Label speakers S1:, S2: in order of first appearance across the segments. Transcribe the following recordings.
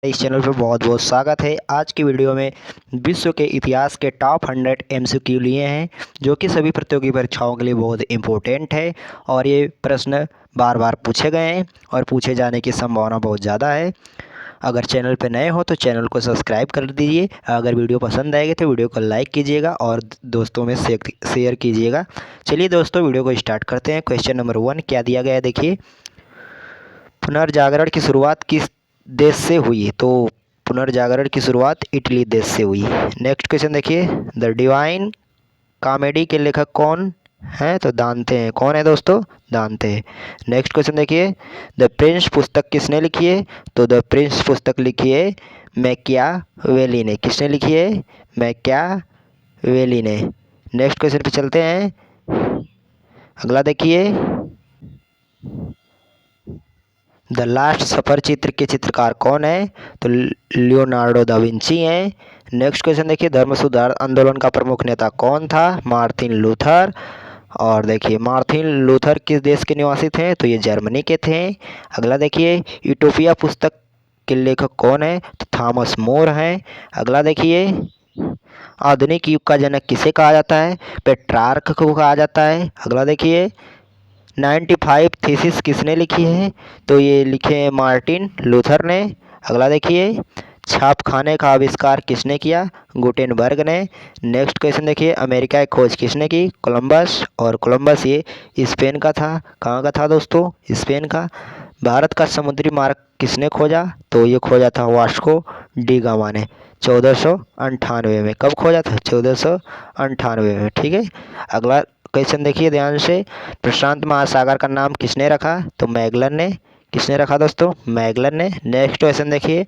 S1: इस चैनल पर बहुत बहुत स्वागत है। आज की वीडियो में विश्व के इतिहास के टॉप 100 एमसीक्यू लिए हैं, जो कि सभी प्रतियोगी परीक्षाओं के लिए बहुत इम्पोर्टेंट है और ये प्रश्न बार बार पूछे गए हैं और पूछे जाने की संभावना बहुत ज़्यादा है। अगर चैनल पर नए हो तो चैनल को सब्सक्राइब कर दीजिए। अगर वीडियो पसंद आएगी तो वीडियो को लाइक कीजिएगा और दोस्तों में शेयर कीजिएगा। चलिए दोस्तों, वीडियो को स्टार्ट करते हैं। क्वेश्चन नंबर 1 क्या दिया गया है, देखिए। पुनर्जागरण की शुरुआत किस देश से हुई? तो पुनर्जागरण की शुरुआत इटली देश से हुई। नेक्स्ट क्वेश्चन देखिए, द डिवाइन कॉमेडी के लेखक कौन हैं? तो दांते हैं। कौन है दोस्तों? दांते हैं। नेक्स्ट क्वेश्चन देखिए, द प्रिंस पुस्तक किसने लिखी है? तो द प्रिंस पुस्तक लिखी है मैकियावेली ने। किसने लिखी है? मैकियावेली ने। नेक्स्ट क्वेश्चन पे चलते हैं। अगला देखिए, द लास्ट सफर चित्र के चित्रकार कौन है? तो लियोनार्डो दा विंची हैं। नेक्स्ट क्वेश्चन देखिए, धर्म सुधार आंदोलन का प्रमुख नेता कौन था? Martin Luther. और देखिए, मार्टिन लूथर किस देश के निवासी थे? तो ये जर्मनी के थे। अगला देखिए, यूटोपिया पुस्तक के लेखक कौन है? तो थॉमस मोर हैं। अगला देखिए, आधुनिक युग का जनक किसे कहा जाता है? पेट्रार्क को कहा जाता है। अगला देखिए, 95 थीसिस किसने लिखी है? तो ये लिखे हैं मार्टिन लूथर ने। अगला देखिए, छापखाने का आविष्कार किसने किया? गुटेनबर्ग ने। नेक्स्ट क्वेश्चन देखिए, अमेरिका की खोज किसने की? कोलंबस। और कोलंबस ये स्पेन का था। कहाँ का था दोस्तों? स्पेन का। भारत का समुद्री मार्ग किसने खोजा? तो ये खोजा था वास्को डी गामा ने 1498 में। कब खोजा था? 1498 में। ठीक है। अगला क्वेश्चन देखिए ध्यान से, प्रशांत महासागर का नाम किसने रखा? तो मैगलन ने। किसने रखा दोस्तों? मैगलन ने। नेक्स्ट क्वेश्चन देखिए,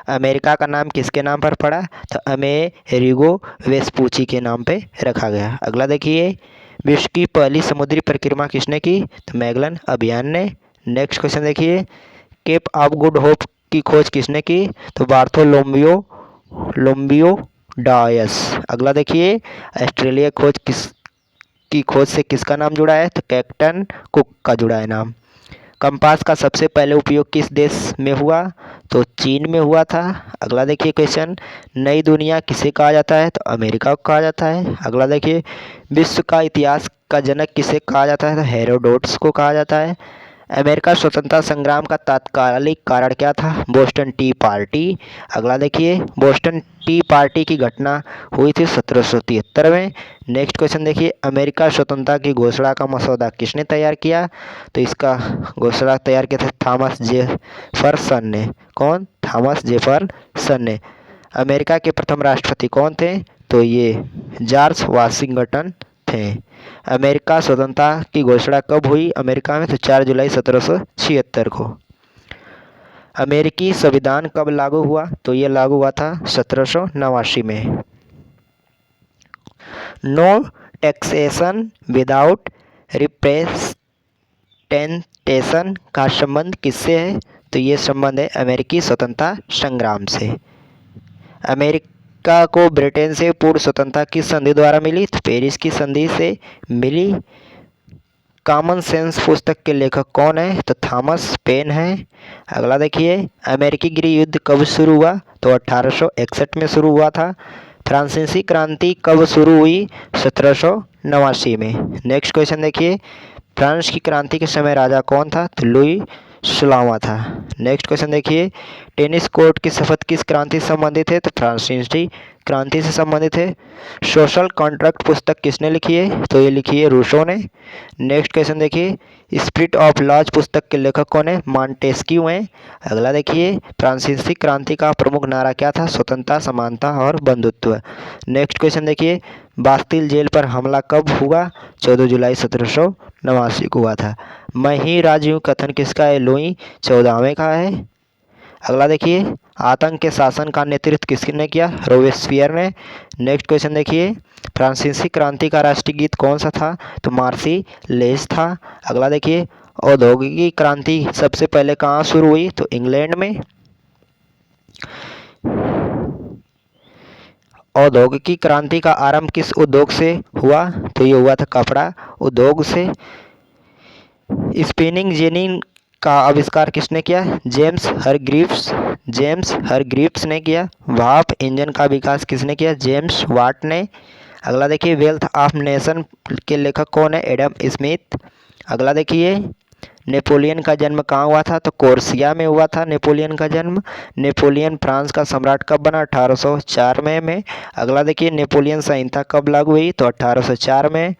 S1: अमेरिका का नाम किसके नाम पर पड़ा? तो अमेरिगो वेस्पूची के नाम पे रखा गया। अगला देखिए, विश्व की पहली समुद्री परिक्रमा किसने की? तो मैगलन अभियान ने। नेक्स्ट क्वेश्चन देखिए, केप ऑफ गुड होप की खोज किसने की? तो बार्थोलोम्बियो डायस। अगला देखिए, ऑस्ट्रेलिया की खोज से किसका नाम जुड़ा है? तो कैप्टन कुक का जुड़ा है नाम। कंपास का सबसे पहले उपयोग किस देश में हुआ? तो चीन में हुआ था। अगला देखिए क्वेश्चन, नई दुनिया किसे कहा जाता है? तो अमेरिका को कहा जाता है। अगला देखिए, विश्व का इतिहास का जनक किसे कहा जाता है? तो हेरोडोटस को कहा जाता है। अमेरिका स्वतंत्रता संग्राम का तात्कालिक कारण क्या था? Boston T party. अगला देखिए, बोस्टन टी पार्टी की घटना हुई थी 1773 में। नेक्स्ट क्वेश्चन देखिए, अमेरिका स्वतंत्रता की घोषणा का मसौदा किसने तैयार किया? तो इसका घोषणा तैयार किया था थॉमस जेफरसन ने। कौन? थॉमस जेफरसन ने। अमेरिका के प्रथम राष्ट्रपति कौन थे? तो ये जॉर्ज वाशिंगटन थे। अमेरिका स्वतंत्रता की घोषणा कब हुई अमेरिका में? तो 4 जुलाई 1776 को। अमेरिकी संविधान कब लागू हुआ? तो ये लागू हुआ था 1789 में। नो टैक्सेशन विदाउट रिप्रेजेंटेशन का संबंध किससे है? तो ये संबंध है अमेरिकी स्वतंत्रता संग्राम से। अमेरिका को ब्रिटेन से पूर्ण स्वतंत्रता किस संधि द्वारा मिली? तो पेरिस की संधि से मिली। कॉमन सेंस पुस्तक के लेखक कौन है? तो थॉमस पेन है। अगला देखिए, अमेरिकी गृह युद्ध कब शुरू हुआ? तो 1861 में शुरू हुआ था। फ्रांसीसी क्रांति कब शुरू हुई? 1789 में। नेक्स्ट क्वेश्चन देखिए, फ्रांस की क्रांति के समय राजा कौन था? तो लुई 16वां था। नेक्स्ट क्वेश्चन देखिए, टेनिस कोर्ट की शपथ किस क्रांति से संबंधित है? तो फ्रांसीसी क्रांति से संबंधित है। सोशल कॉन्ट्रैक्ट पुस्तक किसने लिखी है? तो ये लिखी है रूसो ने। नेक्स्ट क्वेश्चन देखिए, स्पिरिट ऑफ लॉज पुस्तक के लेखक कौन है? मॉन्टेस्क्यू हैं। अगला देखिए, फ्रांसीसी क्रांति का प्रमुख नारा क्या था? स्वतंत्रता, समानता और बंधुत्व। नेक्स्ट क्वेश्चन देखिए, बास्तिल जेल पर हमला कब हुआ? 14 जुलाई 1789 को हुआ था। मैं ही राज हूँ कथन किसका है? लुई 14वें का है। अगला देखिए, आतंक के शासन का नेतृत्व किसने किया? रोबेस्पियर ने। नेक्स्ट क्वेश्चन देखिए, फ्रांसीसी क्रांति का राष्ट्रीय गीत कौन सा था? तो मार्सिलेज था। अगला देखिए, औद्योगिक क्रांति सबसे पहले कहाँ शुरू हुई? तो इंग्लैंड में। औद्योगिक क्रांति का आरंभ किस उद्योग से हुआ? तो ये हुआ था कपड़ा उद्योग से। स्पिनिंग जेनी का आविष्कार किसने किया? जेम्स हरग्रीव्स जेम्स हरग्रीव्स ने किया। भाप इंजन का विकास किसने किया? जेम्स वाट ने। अगला देखिए, वेल्थ ऑफ नेशन के लेखक कौन है? Adam Smith. अगला देखिए, नेपोलियन का जन्म कहाँ हुआ था? तो कोर्सिया में हुआ था नेपोलियन का जन्म। नेपोलियन फ्रांस का सम्राट कब बना? 1804 में। अगला देखिए, नेपोलियन संहिता कब लागू हुई? तो 1804 में।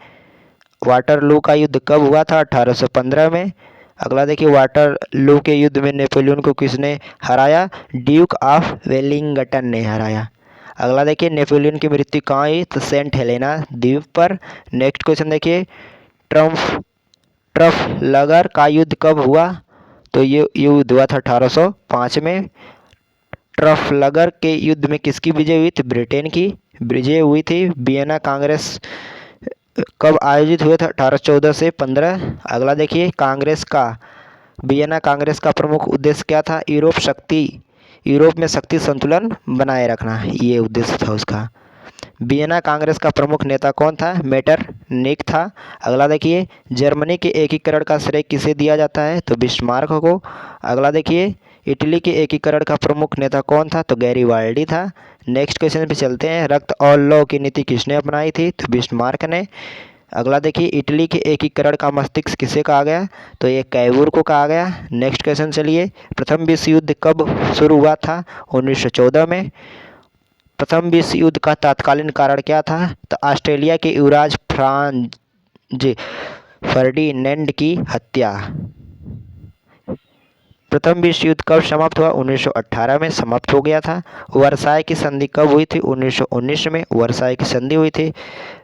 S1: वाटरलू का युद्ध कब हुआ था? 1815 में। अगला देखिए, वाटरलू के युद्ध में नेपोलियन को किसने हराया? ड्यूक ऑफ वेलिंगटन ने हराया। अगला देखिए, नेपोलियन की मृत्यु कहाँ हुई? तो सेंट हेलेना द्वीप पर। नेक्स्ट क्वेश्चन देखिए, ट्रफलगर का युद्ध कब हुआ? तो ये युद्ध हुआ था 1805 में। ट्रफलगर के युद्ध में किसकी विजय हुई थी? ब्रिटेन की विजय हुई थी। वियना कांग्रेस कब आयोजित हुए थे? 1814 से 15। अगला देखिए, वियना कांग्रेस का प्रमुख उद्देश्य क्या था? यूरोप में शक्ति संतुलन बनाए रखना, ये उद्देश्य था उसका। वियना कांग्रेस का प्रमुख नेता कौन था? मेटरनिख था। अगला देखिए, जर्मनी के एकीकरण का श्रेय किसे दिया जाता है? तो बिस्मार्क को। अगला देखिए, इटली के एकीकरण का प्रमुख नेता कौन था? तो गैरिबाल्डी था। नेक्स्ट क्वेश्चन पे चलते हैं, रक्त और लौह की नीति किसने अपनाई थी? तो बिस्मार्क ने। अगला देखिए, इटली के एकीकरण का मस्तिष्क किसे कहा गया? तो ये कैवूर को कहा गया। नेक्स्ट क्वेश्चन चलिए, प्रथम विश्व युद्ध कब शुरू हुआ था? 1914 में। प्रथम विश्व युद्ध का तत्कालीन कारण क्या था? तो ऑस्ट्रेलिया के युवराज फ्रांज फर्डिनेंड की हत्या। प्रथम विश्व युद्ध कब समाप्त हुआ? 1918 में समाप्त हो गया था। वर्साय की संधि कब हुई थी? 1919 में वर्साय की संधि हुई थी।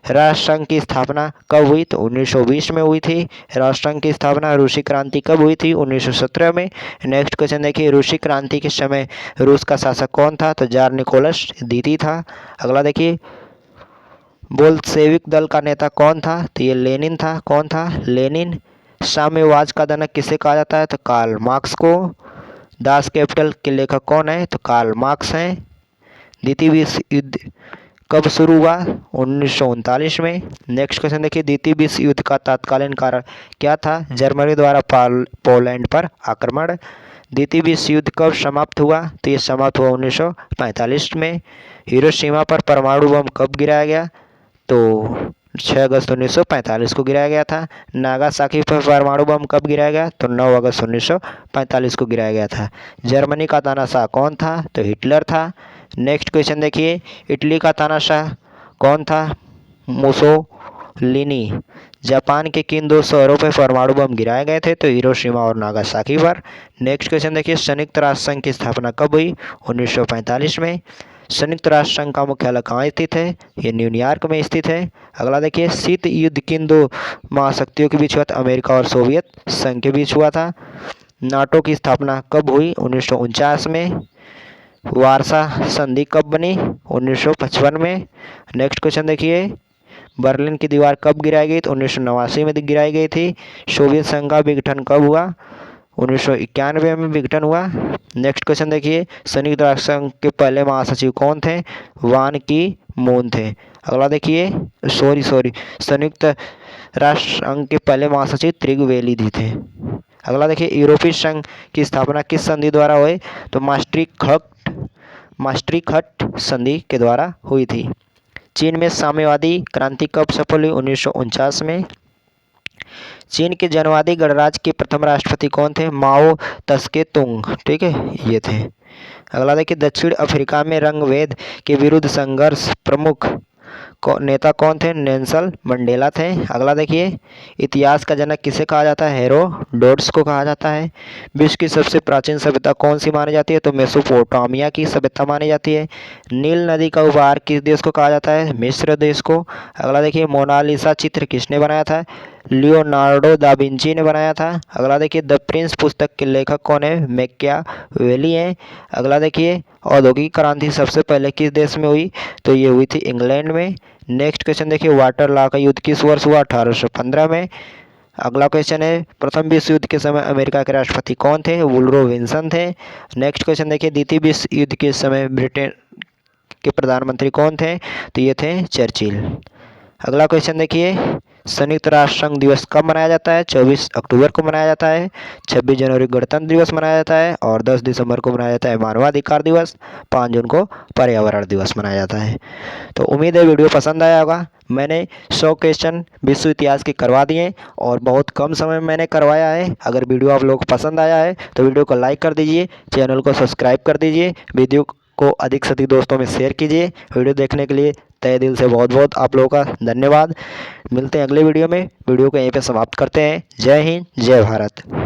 S1: राष्ट्रसंघ की स्थापना कब हुई? तो 1920 में हुई थी राष्ट्रसंघ की स्थापना। रूसी क्रांति कब हुई थी? 1917 में। नेक्स्ट क्वेश्चन देखिए, रूसी क्रांति के समय रूस का शासक कौन था? तो जार निकोलस द्वितीय था। अगला देखिए, बोल्शेविक दल का नेता कौन था? तो ये लेनिन था। कौन था? लेनिन। साम्यवाद का जनक किसे कहा जाता है? तो कार्ल मार्क्स को। दास कैपिटल के लेखक कौन है? तो कार्ल मार्क्स हैं। द्वितीय विश्व युद्ध कब शुरू हुआ? 1939 में। नेक्स्ट क्वेश्चन देखिए, द्वितीय विश्व युद्ध का तत्कालीन कारण क्या था? जर्मनी द्वारा पोलैंड पर आक्रमण। द्वितीय विश्व युद्ध कब समाप्त हुआ? तो ये समाप्त हुआ 1945 में। हिरोशिमा पर परमाणु बम कब गिराया गया? तो 6 अगस्त 1945 को गिराया गया था। नागासाकी पर परमाणु बम कब गिराया गया? तो 9 अगस्त 1945 को गिराया गया था। जर्मनी का तानाशाह कौन था? तो हिटलर था। नेक्स्ट क्वेश्चन देखिए, इटली का तानाशाह कौन था? मुसोलिनी। जापान के किन दो शहरों पर परमाणु बम गिराए गए थे? तो हिरोशिमा और नागासाकी पर। नेक्स्ट क्वेश्चन देखिए, संयुक्त राष्ट्र संघ की स्थापना कब हुई? 1945 में। संयुक्त राष्ट्र संघ का मुख्यालय कहाँ स्थित है? ये न्यूयॉर्क में स्थित है। अगला देखिए, शीत युद्ध किन दो महाशक्तियों के बीच हुआ था? अमेरिका और सोवियत संघ के बीच हुआ था। नाटो की स्थापना कब हुई? 1949 में। वार्सा संधि कब बनी? 1955 में। नेक्स्ट क्वेश्चन देखिए, बर्लिन की दीवार कब गिराई गई? तो 1989 में गिराई गई थी। सोवियत संघ का विघटन कब हुआ? 1991 में विघटन हुआ। नेक्स्ट क्वेश्चन देखिए, संयुक्त राष्ट्र संघ के पहले महासचिव कौन थे? वान की मून थे। अगला देखिए, संयुक्त राष्ट्र संघ के पहले महासचिव त्रिगवेली जी थे। अगला देखिए, यूरोपीय संघ की स्थापना किस संधि द्वारा हुई? तो मास्ट्रिखट संधि के द्वारा हुई थी। चीन में साम्यवादी क्रांति कब सफल हुई? 1949 में। चीन के जनवादी गणराज्य के प्रथम राष्ट्रपति कौन थे? माओ तस्के तुंग, ठीक है, ये थे। अगला देखिए, दक्षिण अफ्रीका में रंगभेद के विरुद्ध संघर्ष प्रमुख नेता कौन थे? नेल्सन मंडेला थे। अगला देखिए, इतिहास का जनक किसे कहा जाता है? हेरोडोटस को कहा जाता है। विश्व की सबसे प्राचीन सभ्यता कौन सी मानी जाती है? तो मेसोपोटामिया की सभ्यता मानी जाती है। नील नदी का उपहार किस देश को कहा जाता है? मिस्र देश को। अगला देखिए, मोनालिसा चित्र किसने बनाया था? लियोनार्डो दा विंची ने बनाया था। अगला देखिए, द प्रिंस पुस्तक के लेखक कौन है? मैकियावेली हैं। अगला देखिए, औद्योगिक क्रांति सबसे पहले किस देश में हुई? तो ये हुई थी इंग्लैंड में। नेक्स्ट क्वेश्चन देखिए, वाटरलू का युद्ध किस वर्ष हुआ? 1815 में। अगला क्वेश्चन है, प्रथम विश्व युद्ध के समय अमेरिका के राष्ट्रपति कौन थे? वुडरो विल्सन थे। नेक्स्ट क्वेश्चन देखिए, द्वितीय विश्व युद्ध के समय ब्रिटेन के प्रधानमंत्री कौन थे? तो ये थे चर्चिल। अगला क्वेश्चन देखिए, संयुक्त राष्ट्र संघ दिवस कब मनाया जाता है? 24 अक्टूबर को मनाया जाता है। 26 जनवरी को गणतंत्र दिवस मनाया जाता है और 10 दिसंबर को मनाया जाता है मानवाधिकार दिवस। 5 जून को पर्यावरण दिवस मनाया जाता है। तो उम्मीद है वीडियो पसंद आया होगा। मैंने 100 क्वेश्चन विश्व इतिहास के करवा दिए और बहुत कम समय में मैंने करवाया है। अगर वीडियो आप लोगों को पसंद आया है तो वीडियो को लाइक कर दीजिए, चैनल को सब्सक्राइब कर दीजिए, वीडियो को अधिक से अधिक दोस्तों में शेयर कीजिए। वीडियो देखने के लिए तहे दिल से बहुत बहुत आप लोगों का धन्यवाद। मिलते हैं अगले वीडियो में। वीडियो को यहीं पे समाप्त करते हैं। जय हिंद, जय भारत।